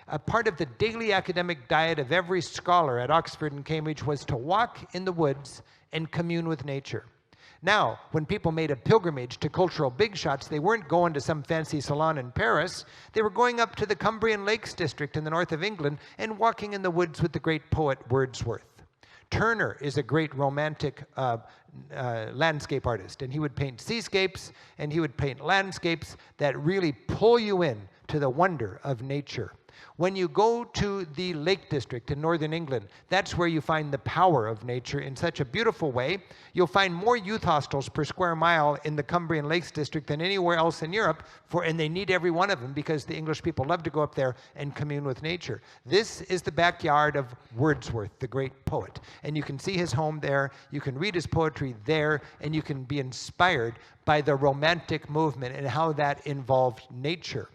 a part of the daily academic diet of every scholar at Oxford and Cambridge was to walk in the woods and commune with nature. Now, when people made a pilgrimage to cultural big shots, they weren't going to some fancy salon in Paris. They were going up to the Cumbrian Lakes district in the north of England and walking in the woods with the great poet Wordsworth. Turner is a great romantic landscape artist, and he would paint seascapes and he would paint landscapes that really pull you in to the wonder of nature. When you go to the Lake District in northern England, that's where you find the power of nature in such a beautiful way. You'll find more youth hostels per square mile in the Cumbrian Lakes District than anywhere else in Europe, and they need every one of them because the English people love to go up there and commune with nature. This is the backyard of Wordsworth, the great poet. And you can see his home there, you can read his poetry there, and you can be inspired by the Romantic movement and how that involved nature.